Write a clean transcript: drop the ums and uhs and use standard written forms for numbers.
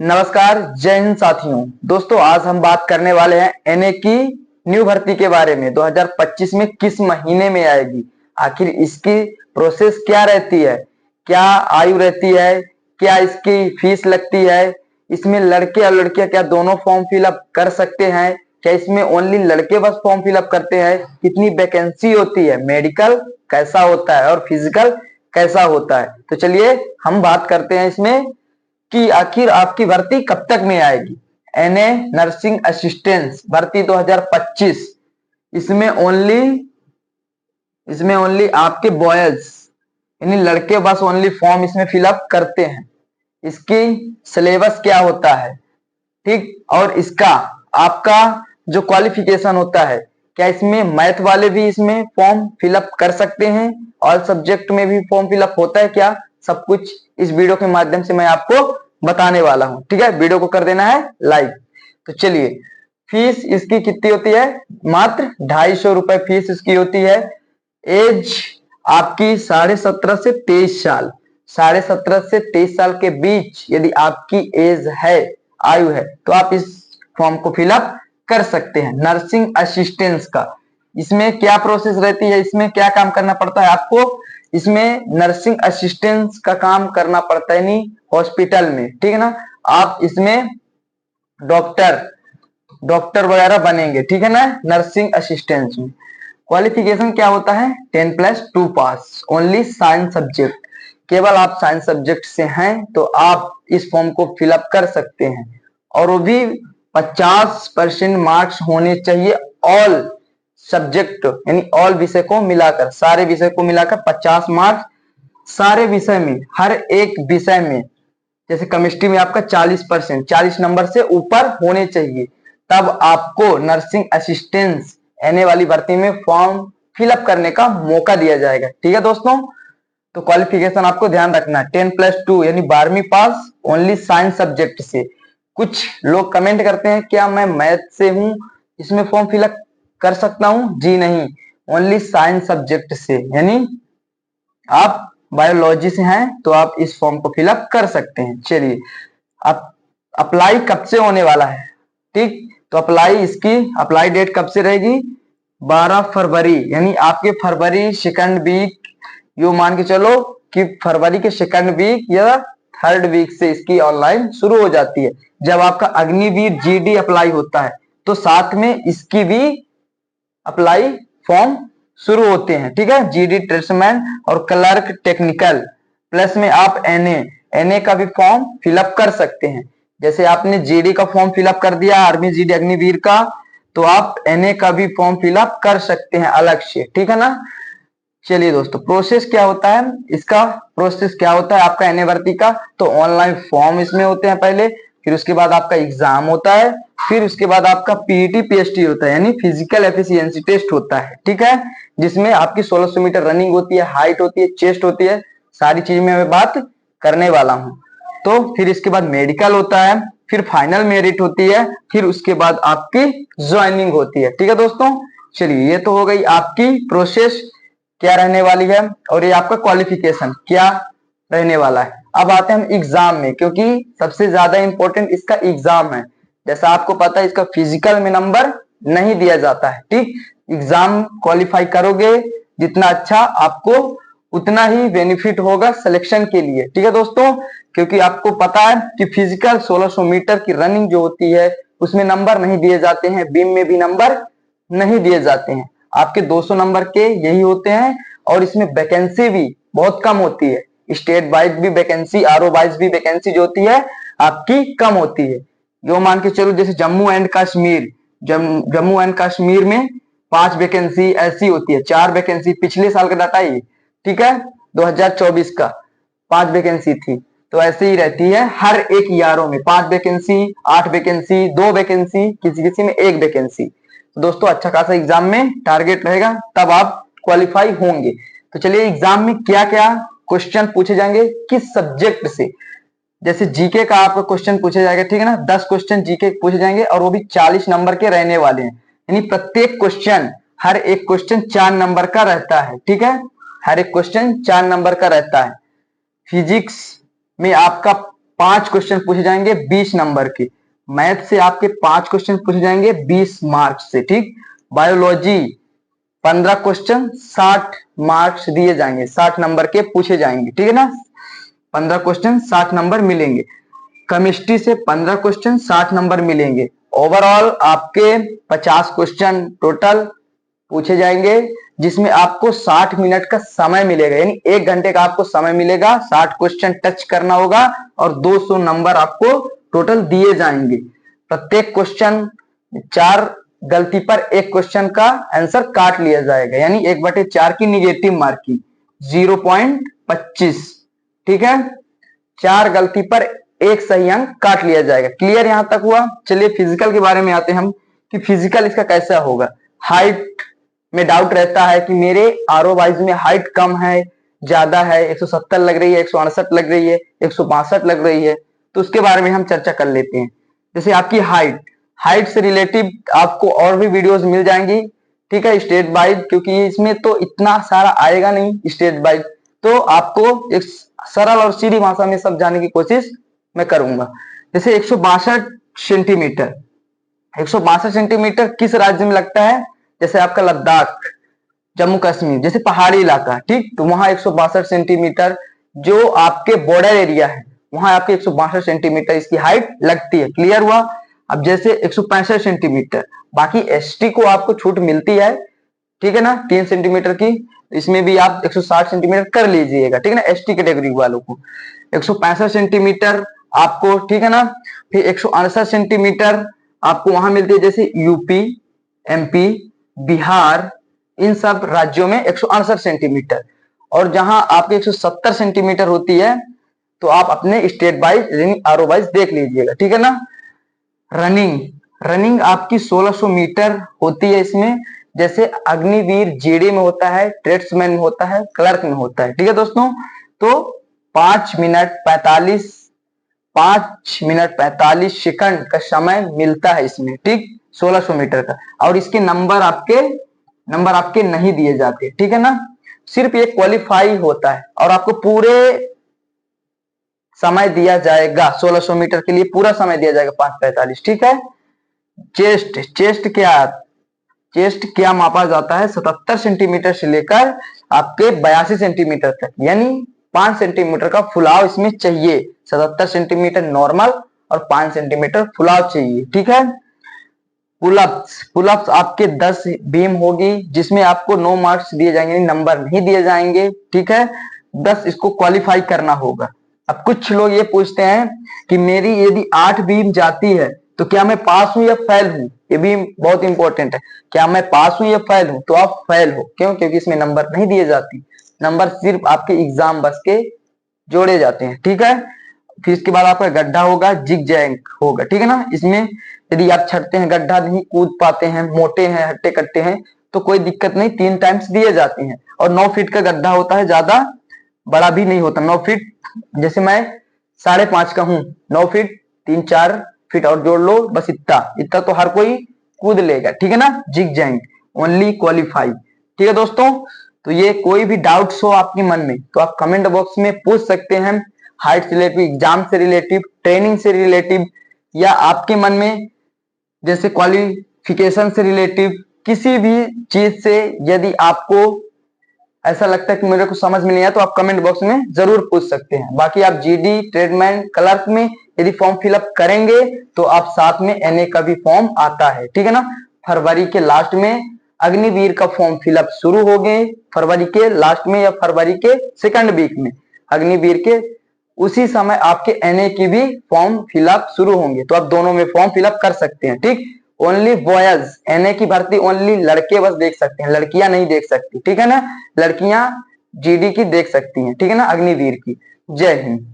नमस्कार, जय हिंद साथियों। दोस्तों, आज हम बात करने वाले हैं एनए की न्यू भर्ती के बारे में। 2025 में किस महीने में आएगी, आखिर इसकी प्रोसेस क्या रहती है, क्या आयु रहती है, क्या इसकी फीस लगती है, इसमें लड़के और लड़कियां क्या दोनों फॉर्म फिलअप कर सकते हैं, क्या इसमें ओनली लड़के बस फॉर्म फिलअप करते हैं, कितनी वैकेंसी होती है, मेडिकल कैसा होता है और फिजिकल कैसा होता है। तो चलिए हम बात करते हैं इसमें कि आखिर आपकी भर्ती कब तक में आएगी। एनए नर्सिंग असिस्टेंट भर्ती 2025, इसमें ओनली आपके बॉयज यानी लड़के बस ओनली फॉर्म इसमें फिलअप करते हैं। इसकी सिलेबस क्या होता है, ठीक, और इसका आपका जो क्वालिफिकेशन होता है, क्या इसमें मैथ वाले भी इसमें फॉर्म फिलअप कर सकते हैं, ऑल सब्जेक्ट में भी फॉर्म फिलअप होता है क्या, सब कुछ इस वीडियो के माध्यम से मैं आपको बताने वाला हूं। ठीक है, वीडियो को कर देना है लाइक। तो चलिए, फीस इसकी कितनी होती है, मात्र 250 रुपए फीस इसकी होती है। एज आपकी 17.5 से 23 साल, 17.5 से 23 साल के बीच यदि आपकी एज है, आयु है, तो आप इस फॉर्म को फिलअप कर सकते हैं। नर्सिंग असिस्टेंस का इसमें क्या प्रोसेस रहती है, इसमें क्या काम करना पड़ता है आपको, इसमें नर्सिंग असिस्टेंस का काम करना पड़ता है नहीं हॉस्पिटल में, ठीक है ना। आप इसमें डॉक्टर वगैरह बनेंगे, ठीक है ना, नर्सिंग असिस्टेंस में। क्वालिफिकेशन क्या होता है, 10+2 पास, ओनली साइंस सब्जेक्ट, केवल आप साइंस सब्जेक्ट से हैं तो आप इस फॉर्म को फिलअप कर सकते हैं। और वो भी 50% मार्क्स होने चाहिए, ऑल सब्जेक्ट यानी ऑल विषय को मिलाकर, सारे विषय को मिलाकर 50 मार्क्स सारे विषय में, हर एक विषय में। जैसे केमिस्ट्री में आपका 40%, 40 नंबर से ऊपर होने चाहिए, तब आपको नर्सिंग असिस्टेंस एनए वाली भर्ती में फॉर्म फिलअप करने का मौका दिया जाएगा। ठीक है दोस्तों, तो क्वालिफिकेशन आपको ध्यान रखना है, 10+2 यानी 12वीं पास, ओनली साइंस सब्जेक्ट से। कुछ लोग कमेंट करते हैं क्या मैं मैथ से हूं, इसमें फॉर्म फिलअप कर सकता हूं, जी नहीं, ओनली साइंस सब्जेक्ट से, यानी आप बायोलॉजी से हैं तो आप इस फॉर्म को फिलअप कर सकते हैं। चलिए, अब अप्लाई कब से होने वाला है, ठीक, तो अप्लाई डेट कब से रहेगी, 12 फरवरी, यानी आपके फरवरी सेकंड वीक, यो मान के चलो कि फरवरी के सेकंड वीक या थर्ड वीक से इसकी ऑनलाइन शुरू हो जाती है। जब आपका अग्निवीर जीडी अप्लाई होता है तो साथ में इसकी भी अप्लाई फॉर्म शुरू होते हैं, ठीक है, जीडी ट्रेड्समैन और क्लर्क टेक्निकल, प्लस में आप एनए का भी फॉर्म फिलअप कर सकते हैं। जैसे आपने जीडी का फॉर्म फिलअप कर दिया, आर्मी जीडी अग्निवीर का, तो आप एनए का भी फॉर्म फिलअप कर सकते हैं अलग से, ठीक है ना। चलिए दोस्तों, प्रोसेस क्या होता है इसका, प्रोसेस क्या होता है आपका एनए भर्ती का, तो ऑनलाइन फॉर्म इसमें होते हैं पहले, फिर उसके बाद आपका एग्जाम होता है, फिर उसके बाद आपका पीईटी पीएसटी होता है, यानी फिजिकल एफिशिएंसी टेस्ट होता है, ठीक है, जिसमें आपकी 1600 मीटर रनिंग होती है, हाइट होती है, चेस्ट होती है, सारी चीज में मैं बात करने वाला हूं। तो फिर इसके बाद मेडिकल होता है, फिर फाइनल मेरिट होती है, फिर उसके बाद आपकी ज्वाइनिंग होती है, ठीक है दोस्तों। चलिए, ये तो हो गई आपकी प्रोसेस क्या रहने वाली है, और ये आपका क्वालिफिकेशन क्या रहने वाला है। अब आते हैं हम एग्जाम में, क्योंकि सबसे ज्यादा इंपॉर्टेंट इसका एग्जाम है। जैसा आपको पता है, इसका फिजिकल में नंबर नहीं दिया जाता है, ठीक, एग्जाम क्वालिफाई करोगे जितना अच्छा, आपको उतना ही बेनिफिट होगा सिलेक्शन के लिए, ठीक है दोस्तों। क्योंकि आपको पता है कि फिजिकल 1600 मीटर की रनिंग जो होती है उसमें नंबर नहीं दिए जाते हैं, बीम में भी नंबर नहीं दिए जाते हैं, आपके 200 नंबर के यही होते हैं। और इसमें वैकेंसी भी बहुत कम होती है, स्टेट वाइज भी वैकेंसी, आरओ वाइज भी वैकेंसी जो होती है आपकी कम होती है। जो मान के चलो, जैसे जम्मू एंड कश्मीर में 5 वैकेंसी ऐसी होती है, 4 वैकेंसी, पिछले साल का डाटा ही, ठीक है, 2024 का 5 वैकेंसी थी। तो ऐसे ही रहती है हर एक ईआरओ में, 5 वैकेंसी, 8 वैकेंसी, 2 वैकेंसी, किसी किसी में 1 वैकेंसी। दोस्तों, अच्छा खासा एग्जाम में टारगेट रहेगा, तब आप क्वालिफाई होंगे। तो चलिए, एग्जाम में क्या क्या क्वेश्चन पूछे जाएंगे, किस सब्जेक्ट से। जैसे जीके का आपका क्वेश्चन पूछे जाएगा, ठीक है ना, 10 क्वेश्चन जीके पूछे जाएंगे, और वो भी 40 नंबर के रहने वाले हैं, यानी प्रत्येक क्वेश्चन, हर एक क्वेश्चन 4 नंबर का रहता है, ठीक है, हर एक क्वेश्चन 4 नंबर का रहता है। फिजिक्स में आपका 5 क्वेश्चन पूछे जाएंगे 20 नंबर के। मैथ से आपके 5 क्वेश्चन पूछे जाएंगे 20 मार्क्स से, ठीक। बायोलॉजी 15 क्वेश्चन 60 मार्क्स दिए जाएंगे, 60 नंबर के पूछे जाएंगे, ठीक है ना। 15 क्वेश्चन 60 नंबर मिलेंगे। केमिस्ट्री से 15 क्वेश्चन 60 नंबर मिलेंगे। ओवरऑल आपके 50 क्वेश्चन टोटल पूछे जाएंगे, जिसमें आपको 60 मिनट का समय मिलेगा, यानी 1 घंटे का आपको समय मिलेगा। 60 क्वेश्चन टच करना होगा और 200 नंबर आपको टोटल दिए जाएंगे। प्रत्येक क्वेश्चन 4 गलती पर 1 क्वेश्चन का आंसर काट लिया जाएगा, यानी 1/4 की निगेटिव मार्किंग 0.25, ठीक है। 4 गलती पर 1 सही अंक काट लिया जाएगा। क्लियर यहां तक हुआ। चलिए फिजिकल के बारे में आते हैं हम कि फिजिकल इसका कैसा होगा। हाइट में डाउट रहता है कि मेरे आरओ वाइज में हाइट कम है, ज्यादा है, 170 लग रही है, 168 लग रही है, 162 लग रही है, तो उसके बारे में हम चर्चा कर लेते हैं। जैसे आपकी हाइट से रिलेटिव आपको और भी वीडियोस मिल जाएंगी, ठीक है, स्टेट वाइज, क्योंकि इसमें तो इतना सारा आएगा नहीं स्टेट वाइज, तो आपको एक सरल और सीधी भाषा में समझाने की कोशिश मैं करूंगा। जैसे 162 सेंटीमीटर, 162 सेंटीमीटर किस राज्य में लगता है? जैसे आपका लद्दाख, जम्मू कश्मीर, जैसे पहाड़ी इलाका, ठीक, तो वहां 162 सेंटीमीटर जो आपके बॉर्डर एरिया है, वहां आपके 162 सेंटीमीटर इसकी हाइट लगती है। क्लियर हुआ। अब जैसे 165 सेंटीमीटर, बाकी एसटी को आपको छूट मिलती है, ठीक है ना, 3 सेंटीमीटर की, इसमें भी आप 160 सेंटीमीटर कर लीजिएगा, ठीक है ना, एसटी कैटेगरी वालों को। 165 सेंटीमीटर आपको, ठीक है ना। फिर 168 सेंटीमीटर आपको वहां मिलती है, जैसे यूपी, एमपी, बिहार, इन सब राज्यों में 168 सेंटीमीटर। और जहां आपके 170 सेंटीमीटर होती है, तो आप अपने स्टेट वाइज आरओ वाइज देख लीजिएगा, ठीक है ना। रनिंग आपकी 1600 मीटर होती है इसमें, जैसे अग्निवीर जीडी में होता है, ट्रेड्समैन में होता है, क्लर्क में होता है, ठीक है दोस्तों। तो 5 मिनट 45 सेकंड का समय मिलता है इसमें, ठीक, 1600 मीटर का। और इसके नंबर आपके नहीं दिए जाते, ठीक है ना, सिर्फ ये क्वालिफाई होता है और आपको पूरे समय दिया जाएगा। 1600 मीटर के लिए पूरा समय दिया जाएगा 5:45, ठीक है। चेस्ट क्या मापा जाता है? 77 सेंटीमीटर से लेकर आपके 82 सेंटीमीटर तक, यानी 5 सेंटीमीटर का फुलाव इसमें चाहिए। 77 सेंटीमीटर नॉर्मल और 5 सेंटीमीटर फुलाव चाहिए, ठीक है। पुलअप्स आपके 10 बीम होगी, जिसमें आपको 9 मार्क्स दिए जाएंगे, नंबर नहीं दिए जाएंगे, ठीक है। 10 इसको क्वालिफाई करना होगा। अब कुछ लोग ये पूछते हैं कि मेरी यदि 8 बीम जाती है तो क्या मैं पास हूं या फेल हूं? ये भी बहुत इंपॉर्टेंट है, क्या मैं पास हूं या फेल हूं? तो आप फेल हो। क्यों? क्योंकि इसमें नंबर नहीं दिए जाती, नंबर सिर्फ आपके एग्जाम बस के जोड़े जाते हैं, ठीक है। फिर इसके बाद आपका गड्ढा होगा, जिग जैग होगा, ठीक है ना। इसमें यदि आप छटते हैं, गड्ढा नहीं कूद पाते हैं, मोटे हैं, हट्टे कट्टे हैं, तो कोई दिक्कत नहीं, 3 टाइम्स दिए जाते हैं। और 9 फीट का गड्ढा होता है, ज्यादा बड़ा भी नहीं होता। 9 फीट, जैसे मैं 5.5 का हूं, 9 फीट 3-4 फीट और जोड़ लो, बस इतना तो हर कोई कूद लेगा, ठीक है ना। जिग जैग ओनली क्वालिफाई, ठीक है दोस्तों। तो ये कोई भी डाउट्स हो आपके मन में तो आप कमेंट बॉक्स में पूछ सकते हैं, हाइट से रिलेटिव, एग्जाम से रिलेटिव, ट्रेनिंग से रिलेटिव, या आपके मन में जैसे क्वालिफिकेशन से रिलेटिव किसी भी चीज से यदि आपको ऐसा लगता है कि मेरे को समझ में नहीं आया, तो आप कमेंट बॉक्स में जरूर पूछ सकते हैं। बाकी आप जीडी, ट्रेडमैन, क्लर्क में यदि फॉर्म फिलअप करेंगे तो आप साथ में एनए का भी फॉर्म आता है, ठीक है ना। फरवरी के लास्ट में अग्निवीर का फॉर्म फिलअप शुरू हो गए, फरवरी के लास्ट में या फरवरी के सेकंड वीक में अग्निवीर के, उसी समय आपके एनए की भी फॉर्म फिलअप शुरू होंगे, तो आप दोनों में फॉर्म फिलअप कर सकते हैं, ठीक। ओनली बॉयज, एनए की भर्ती ओनली लड़के बस देख सकते हैं, लड़कियां नहीं देख सकती, ठीक है ना। लड़कियां जीडी की देख सकती हैं, ठीक है ना, अग्निवीर की। जय हिंद।